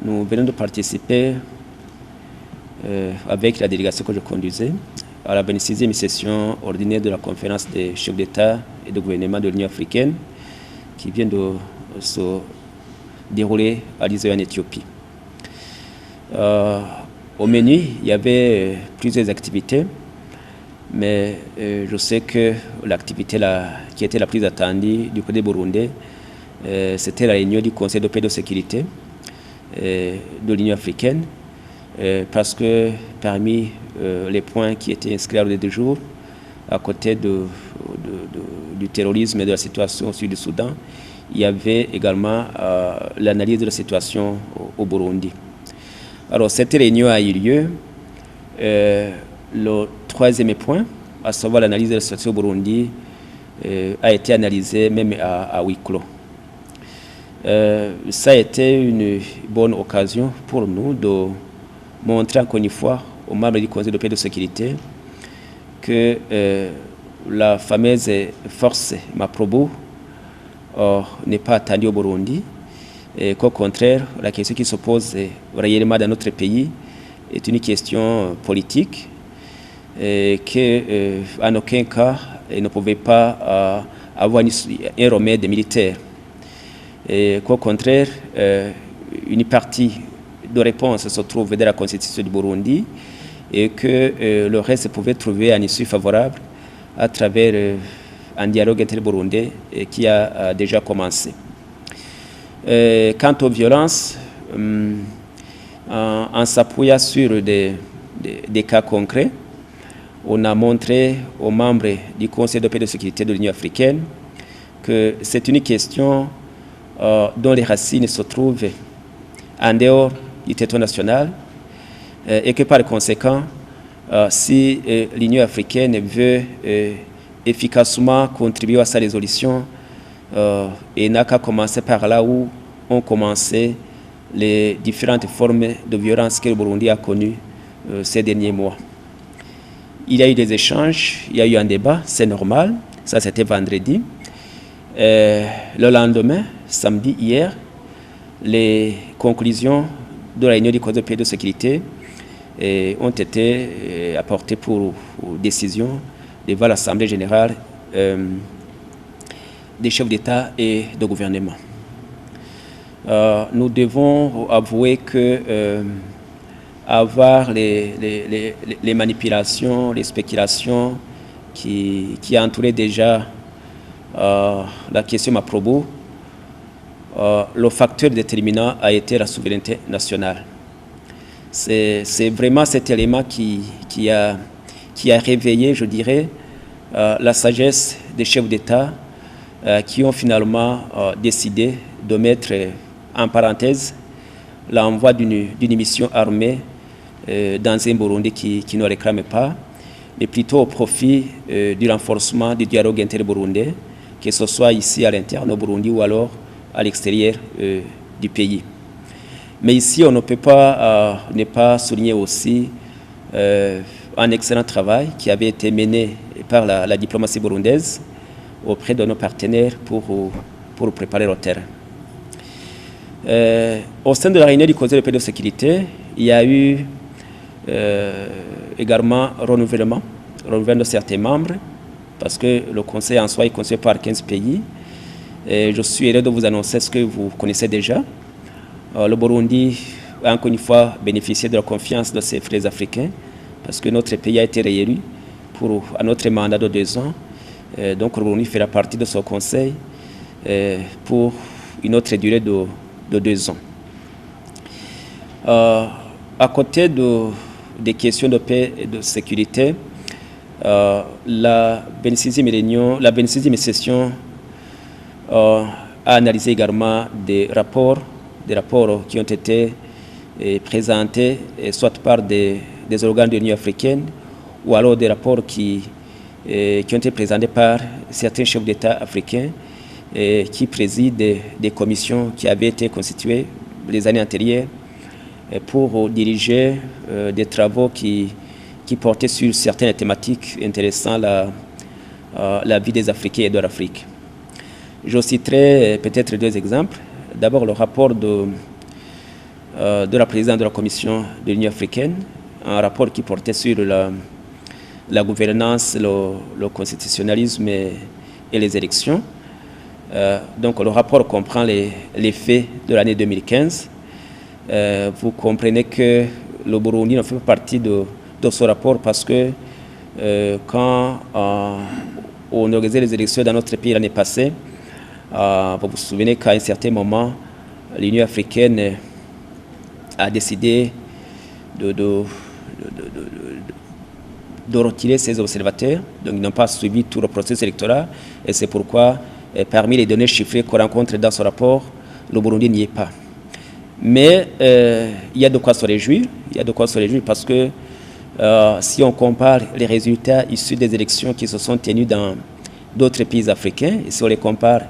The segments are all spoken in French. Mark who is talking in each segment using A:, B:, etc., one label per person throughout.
A: nous venons de participer avec la délégation que je conduisais à la 26e session ordinaire de la conférence des chefs d'État et de gouvernement de l'Union africaine qui vient de se dérouler à Addis en Éthiopie. Au menu, il y avait plusieurs activités, mais je sais que l'activité qui était la plus attendue du côté burundais, c'était la réunion du Conseil de paix et de sécurité de l'Union africaine, parce que parmi les points qui étaient inscrits à l'ordre du jour, à côté du terrorisme et de la situation au sud du Soudan, il y avait également l'analyse de la situation au Burundi. Alors, cette réunion a eu lieu. Le troisième point, à savoir l'analyse de la situation au Burundi, a été analysé même à huis clos. Ça a été une bonne occasion pour nous de montrer encore une fois aux membres du Conseil de paix et de sécurité que la fameuse force Maprobo n'est pas attendue au Burundi, et qu'au contraire, la question qui se pose réellement dans notre pays est une question politique, et qu'en aucun cas, il ne pouvait pas avoir un remède militaire. Et qu'au contraire, une partie de réponse se trouve dans la constitution du Burundi et que le reste pouvait trouver un issue favorable à travers un dialogue inter-burundais qui a déjà commencé. Quant aux violences, en s'appuyant sur des cas concrets, on a montré aux membres du Conseil de paix et de sécurité de l'Union africaine que c'est une question dont les racines se trouvent en dehors du territoire national et que par conséquent, si l'Union africaine veut efficacement contribuer à sa résolution, et n'a qu'à commencer par là où ont commencé les différentes formes de violence que le Burundi a connues ces derniers mois. Il y a eu des échanges, il y a eu un débat, c'est normal, ça c'était vendredi. Le lendemain, samedi, hier, les conclusions de la réunion du Conseil de paix et de sécurité ont été apportées pour décision devant l'Assemblée générale des chefs d'État et de gouvernement. Nous devons avouer que avoir les manipulations, les spéculations qui entouraient déjà la question Maprobo, le facteur déterminant a été la souveraineté nationale. C'est vraiment cet élément qui a réveillé, je dirais, la sagesse des chefs d'État qui ont finalement décidé de mettre en parenthèse l'envoi d'une mission armée dans un Burundi qui ne réclame pas, mais plutôt au profit du renforcement du dialogue inter-burundais, que ce soit ici à l'interne au Burundi ou alors à l'extérieur du pays. Mais ici, on ne peut pas ne pas souligner aussi un excellent travail qui avait été mené par la diplomatie burundaise auprès de nos partenaires pour préparer le terrain. Au sein de la réunion du Conseil de paix et de sécurité, il y a eu également renouvellement de certains membres, parce que le Conseil en soi est constitué par 15 pays. Et je suis heureux de vous annoncer ce que vous connaissez déjà. Le Burundi a encore une fois bénéficié de la confiance de ses frères africains, parce que notre pays a été réélu pour un autre mandat de 2 ans. Donc le Burundi fera partie de ce Conseil pour une autre durée de 2 ans. À côté des questions de paix et de sécurité, la 26e session a analysé également des rapports qui ont été présentés soit par des organes de l'Union africaine ou alors des rapports qui ont été présentés par certains chefs d'État africains qui président des commissions qui avaient été constituées les années antérieures pour diriger des travaux qui portaient sur certaines thématiques intéressant la vie des Africains et de l'Afrique. Je citerai peut-être 2 exemples. D'abord, le rapport de la présidente de la Commission de l'Union africaine, un rapport qui portait sur la gouvernance, le constitutionnalisme et les élections. Donc le rapport comprend les faits de l'année 2015. Vous comprenez que le Burundi ne fait pas partie de ce rapport parce que quand on organisait les élections dans notre pays l'année passée, vous vous souvenez qu'à un certain moment, l'Union africaine a décidé de retirer ses observateurs. Donc ils n'ont pas suivi tout le processus électoral et c'est pourquoi, parmi les données chiffrées qu'on rencontre dans ce rapport, le Burundi n'y est pas. Mais il y a de quoi se réjouir. Il y a de quoi se réjouir parce que si on compare les résultats issus des élections qui se sont tenues dans d'autres pays africains, et si on les compare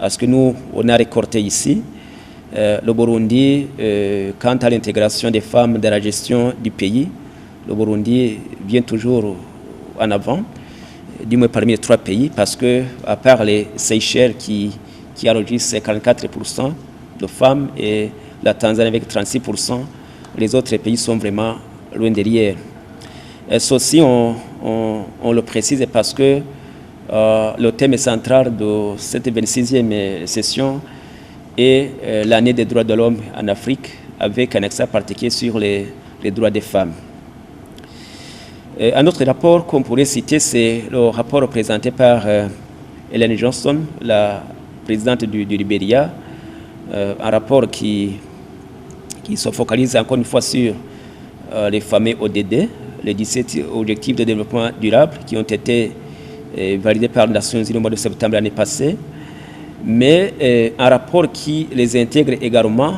A: à ce que nous, on a récolté ici, le Burundi, quant à l'intégration des femmes dans la gestion du pays, le Burundi vient toujours en avant, du moins parmi les 3 pays, parce que, à part les Seychelles qui enregistrent 44% de femmes et la Tanzanie avec 36%, les autres pays sont vraiment loin derrière. Ceci, on le précise parce que le thème central de cette 26e session est l'année des droits de l'homme en Afrique, avec un accent particulier sur les droits des femmes. Un autre rapport qu'on pourrait citer, c'est le rapport présenté par Ellen Johnson, la présidente du Libéria, un rapport qui se focalise encore une fois sur les fameux ODD, les 17 objectifs de développement durable qui ont été validés par les Nations Unies au mois de septembre l'année passée, mais un rapport qui les intègre également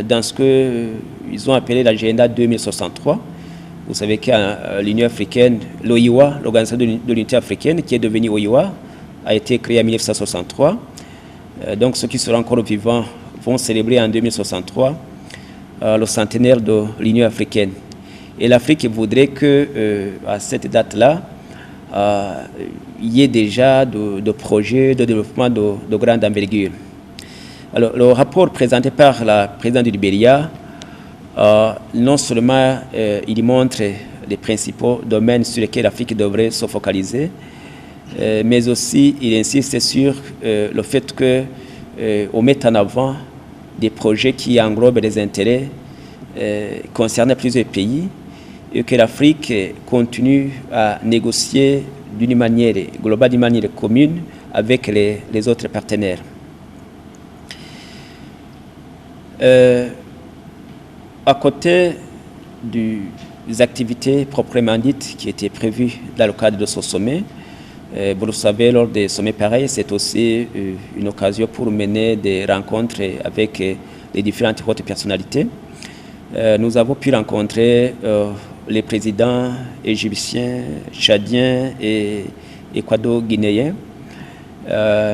A: dans ce qu'ils ont appelé l'agenda 2063. Vous savez que l'Union africaine, l'OIWA, l'Organisation de l'Unité africaine, qui est devenue OIWA, a été créée en 1963. Donc ceux qui seront encore vivants vont célébrer en 2063 le centenaire de l'Union africaine. Et l'Afrique voudrait qu'à cette date-là, il y ait déjà de projets de développement de grande envergure. Alors, le rapport présenté par la présidente du Libéria, non seulement il montre les principaux domaines sur lesquels l'Afrique devrait se focaliser, mais aussi il insiste sur le fait qu'on mette en avant des projets qui englobent les intérêts concernant plusieurs pays et que l'Afrique continue à négocier d'une manière globale, d'une manière commune avec les autres partenaires. À côté des activités proprement dites qui étaient prévues dans le cadre de ce sommet, vous le savez, lors des sommets pareils, c'est aussi une occasion pour mener des rencontres avec les différentes hautes personnalités. Nous avons pu rencontrer les présidents égyptiens, tchadiens et équado-guinéens,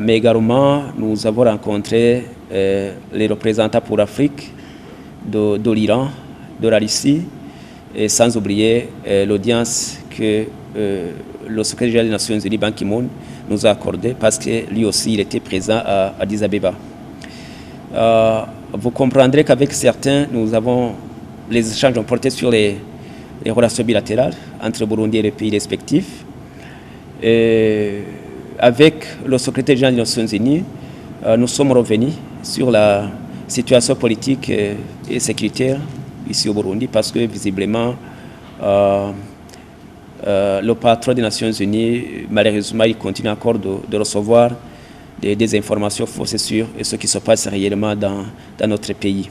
A: mais également nous avons rencontré les représentants pour l'Afrique de l'Iran, de la Russie, et sans oublier l'audience que le secrétaire général des Nations Unies, Ban Ki-moon, nous a accordée parce que lui aussi il était présent à Addis Abeba. Vous comprendrez qu'avec certains, les échanges ont porté sur les relations bilatérales entre le Burundi et les pays respectifs. Et avec le secrétaire général des Nations Unies, nous sommes revenus sur la situation politique et sécuritaire ici au Burundi parce que visiblement le patron des Nations Unies, malheureusement, il continue encore de recevoir des informations fausses sur ce qui se passe réellement dans notre pays.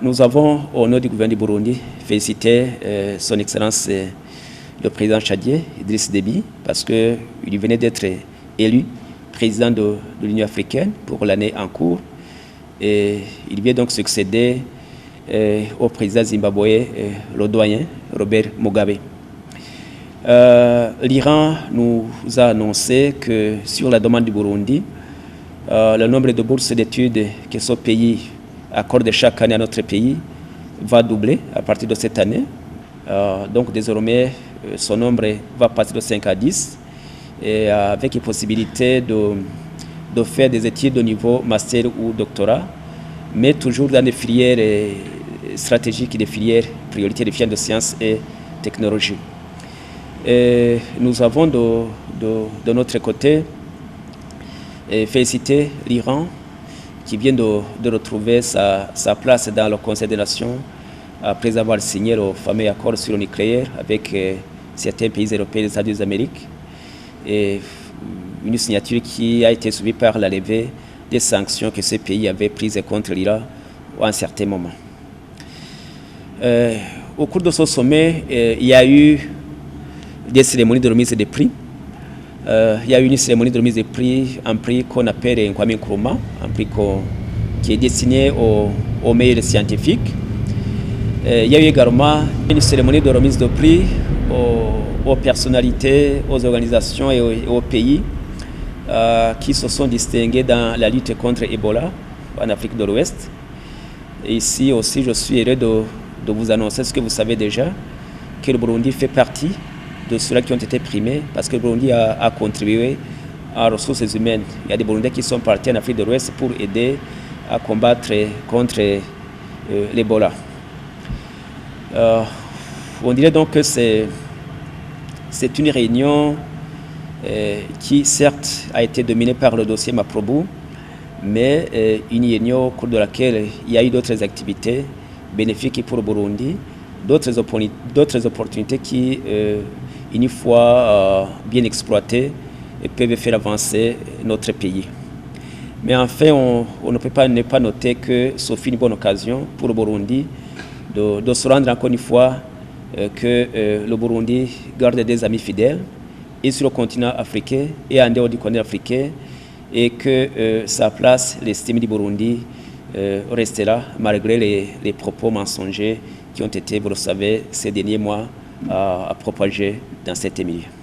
A: Nous avons, au nom du gouvernement du Burundi, félicité son Excellence le président tchadien, Idriss Déby, parce qu'il venait d'être élu président de l'Union africaine pour l'année en cours. Et il vient donc succéder au président zimbabwéen, le doyen Robert Mugabe. L'Iran nous a annoncé que sur la demande du Burundi, le nombre de bourses d'études que ce pays accorde chaque année à notre pays va doubler à partir de cette année. Donc désormais, son nombre va passer de 5 à 10 et avec la possibilité de faire des études au niveau master ou doctorat mais toujours dans des filières stratégiques, des filières prioritaires, des filières de sciences et technologie. Et nous avons de notre côté félicité l'Iran qui vient de retrouver sa place dans le Conseil des Nations après avoir signé le fameux accord sur le nucléaire avec certains pays européens et des États-Unis d'Amérique. Et une signature qui a été suivie par la levée des sanctions que ces pays avaient prises contre l'Iran à un certain moment. Au cours de ce sommet, il y a eu des cérémonies de remise des prix. Il y a eu une cérémonie de remise des prix, un prix qu'on appelle un Kwame Nkrumah, un prix qui est destiné aux meilleurs scientifiques. Il y a eu également une cérémonie de remise de prix aux personnalités, aux organisations et aux pays qui se sont distingués dans la lutte contre Ebola en Afrique de l'Ouest. Et ici aussi, je suis heureux de vous annoncer ce que vous savez déjà, que le Burundi fait partie de ceux-là qui ont été primés, parce que le Burundi a contribué aux ressources humaines. Il y a des Burundais qui sont partis en Afrique de l'Ouest pour aider à combattre contre l'Ebola. On dirait donc que c'est une réunion qui certes a été dominée par le dossier Maprobu, mais une réunion au cours de laquelle il y a eu d'autres activités bénéfiques pour le Burundi, d'autres opportunités qui, une fois bien exploitées, peuvent faire avancer notre pays. Mais enfin, on ne peut pas ne pas noter que ce fut une bonne occasion pour le Burundi de se rendre encore une fois que le Burundi garde des amis fidèles et sur le continent africain et en dehors du continent africain, et que sa place, l'estime du Burundi, restera malgré les propos mensongers qui ont été, vous le savez, ces derniers mois à propager dans cet milieu.